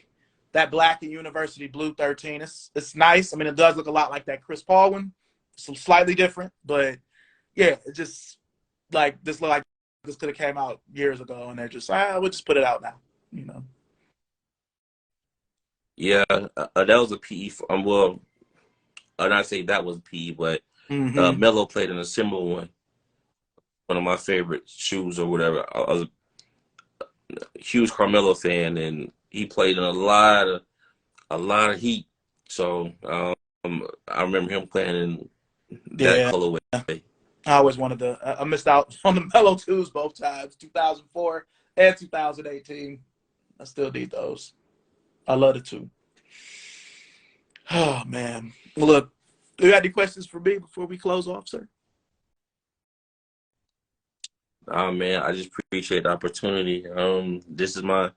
that black and university blue 13. It's nice. I mean, it does look a lot like that Chris Paul one. It's slightly different, but yeah, it just like this look like this could have came out years ago, and they're just we'll just put it out now, you know. Yeah, that was a PE. Well, not say that was PE, but Mm-hmm. Melo played in a similar one of my favorite shoes or whatever. I was a huge Carmelo fan, and he played in a lot of heat. So I remember him playing in that Yeah, colorway. I always wanted the. I missed out on the Mellow twos both times, 2004 and 2018. I still need those. I love the two. Oh man. Well, look, do you have any questions for me before we close off, sir? Man, I just appreciate the opportunity. This is my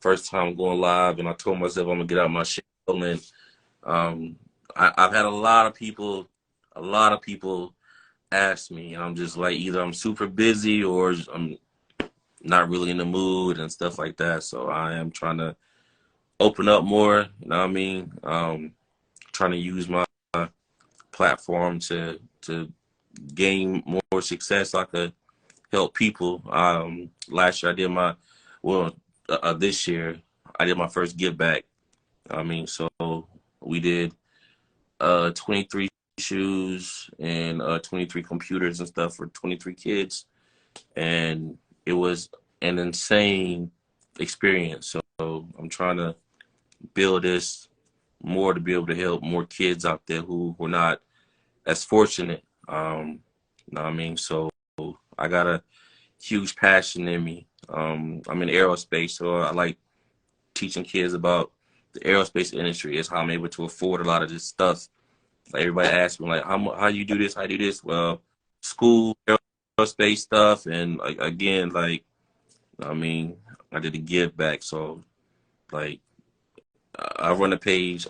first time going live, and I told myself I'm gonna get out my shell. And um, I've had a lot of people ask me, and I'm just like, either I'm super busy or I'm not really in the mood and stuff like that. So I am trying to open up more. You know what I mean? Trying to use my platform to gain more success. So I could help people. Last year I did well, this year I did my first give back. I mean, so we did 23 shoes and 23 computers and stuff for 23 kids, and it was an insane experience. So I'm trying to build this more to be able to help more kids out there who were not as fortunate. You know what I mean? So I got a huge passion in me. I'm in aerospace, so I like teaching kids about the aerospace industry. Is how I'm able to afford a lot of this stuff. Like everybody asks me, like, how you do this? How you do this? Well, school, aerospace stuff, and like again, like I mean, I did a give back. So like I run a page,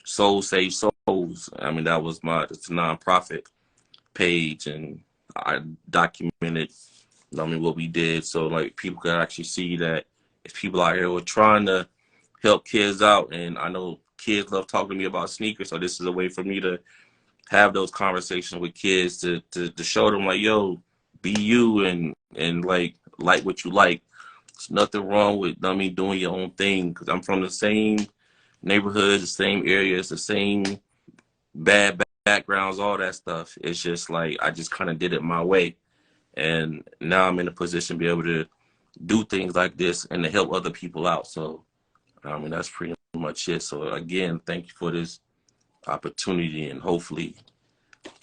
Soul Save Souls. I mean, it's a nonprofit page, and I documented, I mean, what we did, so like people could actually see that if people out here were trying to help kids out, and I know kids love talking to me about sneakers, so this is a way for me to have those conversations with kids to show them like, yo, be you and like what you like. There's nothing wrong with, I mean, doing your own thing because I'm from the same neighborhoods, the same areas, the same bad backgrounds, all that stuff. It's just like I just kind of did it my way, and now I'm in a position to be able to do things like this and to help other people out. So I mean, that's pretty much it. So again, thank you for this opportunity, and hopefully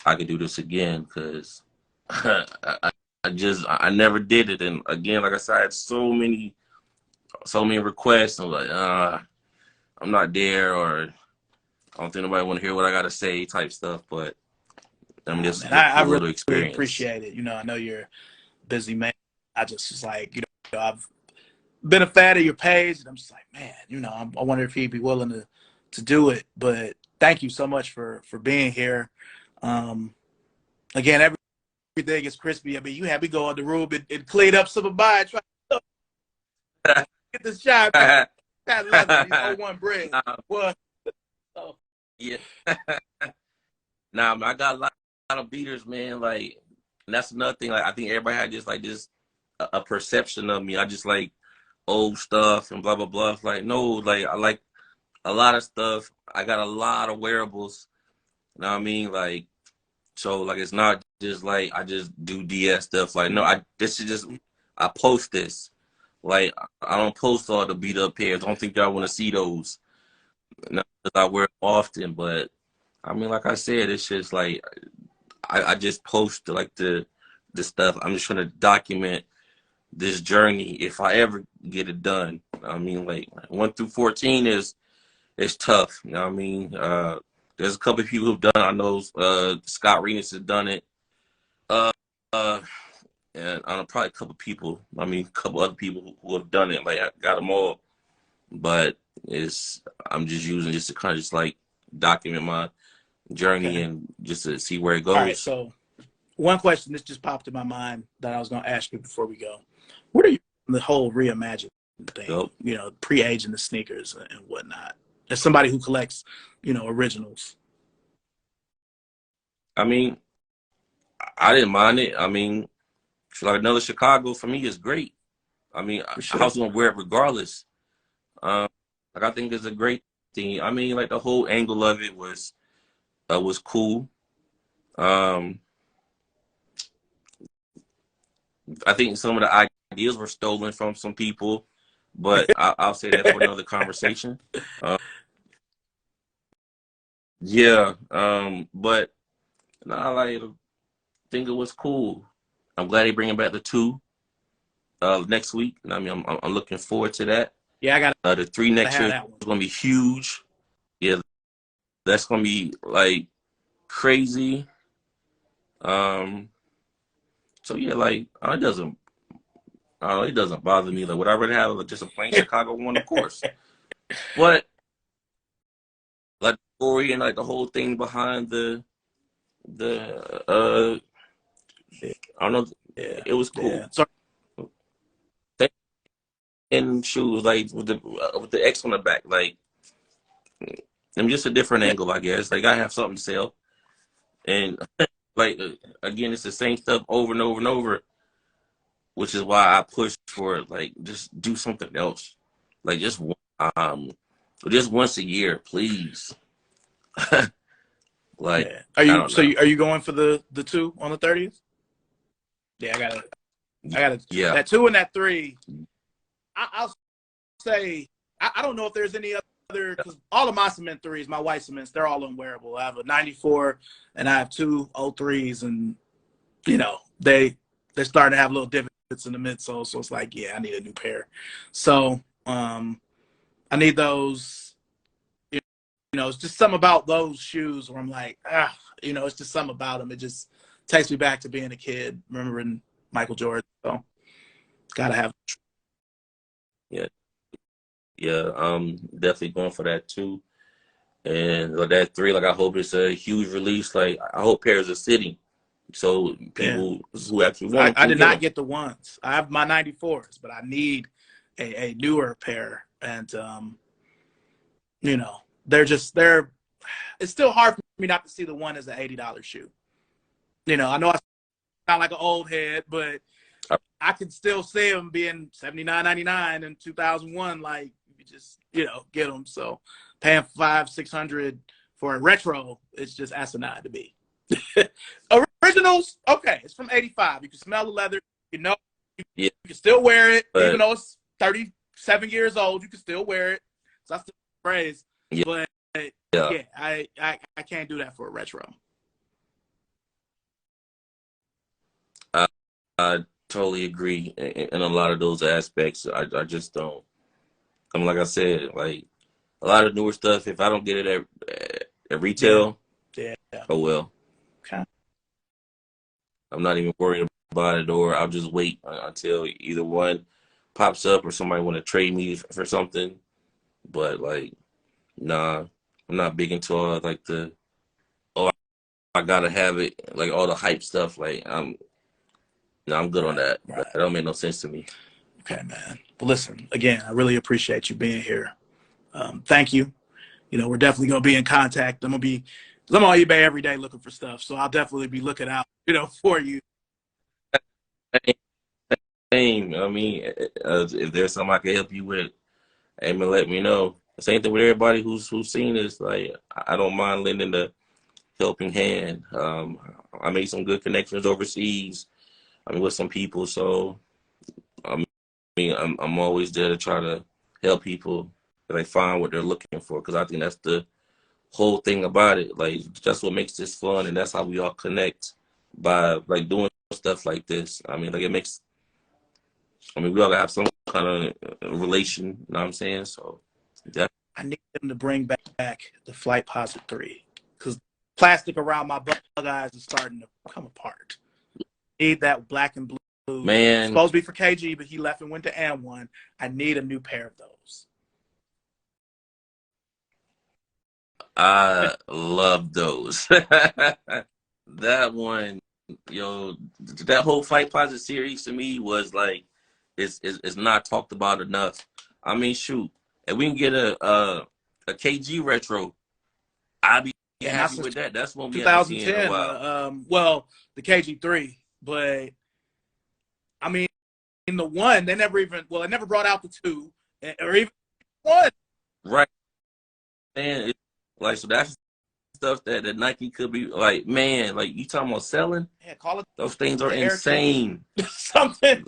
I can do this again because I never did it. And again, like I said, I had so many requests. I'm like, I'm not there, or I don't think nobody want to hear what I got to say type stuff. But I mean, this is Man, a I cool little really experience. appreciate it. I know you're a busy man. I just was like, I've been a fan of your page, and I'm just like, man, I wonder if he'd be willing to do it. But thank you so much for being here. Again, everything is crispy. I mean, you had me go in the room and clean up some of mine, try to get this shine past leather, these O1 bread. Well, so. Yeah. Nah, I got a lot of beaters, man. Like, and that's another thing. Like, I think everybody had just like this a perception of me. I just like old stuff and blah blah blah. Like, no, like I like a lot of stuff. I got a lot of wearables. You know what I mean? Like, so like it's not just like I just do DS stuff. Like, no, this is just I post this. Like, I don't post all the beat up pairs. I don't think y'all want to see those. Not because I wear them often, but I mean, like I said, it's just like I just post like the stuff. I'm just trying to document this journey if I ever get it done. I mean, like 1 through 14 is tough. You know what I mean? There's a couple of people who've done. I know Scott Renis has done it. Uh, uh, and I know probably a couple of people. I mean, a couple other people who have done it. Like I got them all, but I'm just using just to kind of just like document my journey and just to see where it goes. All right, so one question this just popped in my mind that I was going to ask you before we go. What are you the whole reimagine thing? Yep. Pre-aging the sneakers and whatnot. As somebody who collects, originals. I mean, I didn't mind it. I mean, like another Chicago for me is great. I mean, Sure. I was gonna wear it regardless. Like I think it's a great thing. I mean, like the whole angle of it was cool. I think some of the ideas were stolen from some people, but I'll say that for another conversation. Yeah, but no, I think it was cool. I'm glad they bringing back the 2 next week. I mean, I'm looking forward to that. Yeah, I got the 3 next year is gonna be huge. Yeah, that's gonna be like crazy. So yeah, like it doesn't bother me. Like, would I rather have just a plain Chicago one, of course. But like the story and like the whole thing behind the I don't know, it was cool. Yeah. So, and shoes like with the X on the back, like I'm just a different angle, I guess. Like I have something to sell, and like again, it's the same stuff over and over and over, which is why I push for it. Like just do something else, like just once a year, please. Like, yeah. Are you going for the 2 on the 30th? Yeah, I gotta. Yeah, that 2 and that 3. I'll say I don't know if there's any other, because all of my cement 3s, my white cements, they're all unwearable. I have a 94 and I have 2 03s, and they're starting to have little divots in the midsole, so it's like, yeah, I need a new pair. So I need those. It's just something about those shoes where I'm like, it's just something about them. It just takes me back to being a kid, remembering Michael Jordan. So gotta have. Yeah, definitely going for that too. And that 3, like I hope it's a huge release. Like I hope pairs are sitting, so people who actually want. I did not get the ones. I have my 94s, but I need a newer pair, and they're. It's still hard for me not to see the one as an $80 shoe. I know I sound like an old head, but I can still see them being $79.99 in 2001. Like, you just get them. So paying $500-600 for a retro, it's just asinine to me. Originals, okay, it's from '85. You can smell the leather. You can still wear it, even though it's 37 years old. You can still wear it. So I still praise. Yeah. But Yeah. yeah, I can't do that for a retro. I, I totally agree in a lot of those aspects. I just don't. I mean, like I said, like a lot of newer stuff. If I don't get it at Yeah. retail, Yeah. oh well. Okay. I'm not even worried about it, or I'll just wait until either one pops up or somebody want to trade me for something. But like, nah, I'm not big into all like the oh I gotta have it like all the hype stuff. Like I'm good on Right. that. Right. That don't make no sense to me. Okay, man. But listen, again, I really appreciate you being here. Thank you. You know, we're definitely gonna be in contact. Cause I'm on eBay every day looking for stuff, so I'll definitely be looking out, for you. Same. I mean, if there's something I can help you with, hey man, let me know. Same thing with everybody who's seen this. Like, I don't mind lending the helping hand. I made some good connections overseas. I mean, with some people. So, I mean, I'm always there to try to help people if they find what they're looking for. Because I think that's the whole thing about it. Like, that's what makes this fun, and that's how we all connect by like doing stuff like this. I mean, like it makes. I mean, we all have some kind of relation. You know what I'm saying? So, that. I need them to bring back the Flight Posit 3 because plastic around my bug eyes is starting to come apart. Need that black and blue. It's Man, supposed to be for KG, but he left and went to M1. I need a new pair of those. I love those. That one, that whole Fight Closet series to me was like, it's not talked about enough. I mean, shoot, if we can get a KG retro, I'd be Yeah, not happy since with that. That's one we haven't seen in a 2010. while. Well, the KG3, but I mean, in the one, they never brought out the two or even one. Right, man. Like, so that's stuff that Nike could be like, man, like you talking about selling? Yeah, call it Those things are the Air 2, insane, something.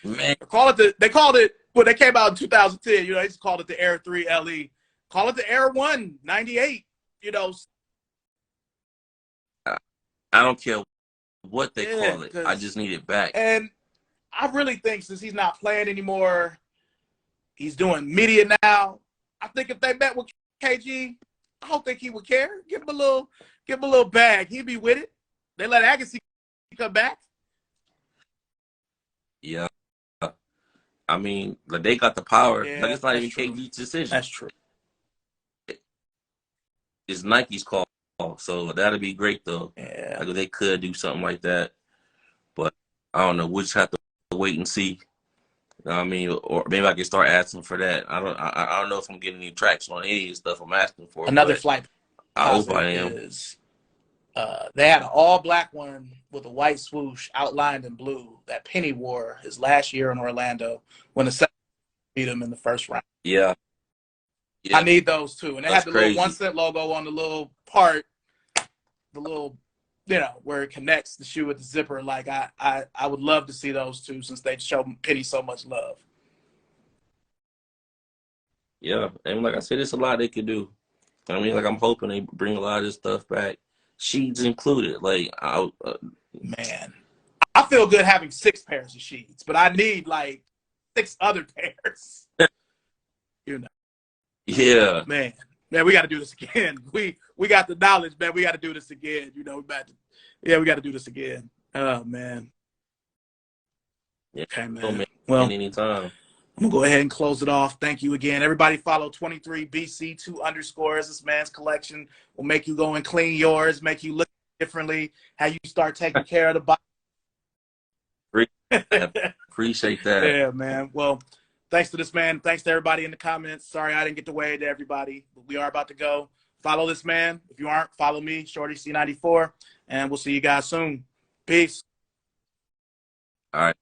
man. They called it, well, they came out in 2010, they just called it the Air 3 LE. Call it the Air 1 98, I don't care what they Yeah, call it. I just need it back. and I really think since he's not playing anymore, he's doing media now. I think if they met with KG, I don't think he would care. Give him a little bag. He'd be with it. They let Agassi come back. Yeah. I mean, like they got the power. Yeah, Like it's not that's even true. KG's decision. That's true. It's Nike's call. So that'd be great though. Yeah. Like if they could do something like that. But I don't know. We'll just have to wait and see. You know what I mean? Or maybe I can start asking for that. I don't know if I'm getting any traction on any of the stuff I'm asking for, Another but flight I hope I am. is they had an all black one with a white swoosh outlined in blue that Penny wore his last year in Orlando when the Celtics beat him in the first round. Yeah. Yeah. I need those too. And they That's had the crazy. little 1 cent logo on the little part, the little, where it connects the shoe with the zipper. Like I would love to see those two since they show Penny so much love. Yeah. And like I said, there's a lot they could do. I mean, like I'm hoping they bring a lot of this stuff back, sheets included. Like, Man, I feel good having 6 pairs of sheets, but I need like 6 other pairs. Yeah, Man, we got to do this again. We got the knowledge, man. We got to do this again. We got to do this again. Oh man. Yeah. Okay, man. Well, anytime. I'm gonna go ahead and close it off. Thank you again. Everybody follow 23BC2_. This man's collection will make you go and clean yours, make you look differently, how you start taking care of the body. Appreciate that. Yeah, man. Well, thanks to this man. Thanks to everybody in the comments. Sorry I didn't get to wave to everybody, but we are about to go. Follow this man. If you aren't, follow me, Shorty C94, and we'll see you guys soon. Peace. All right.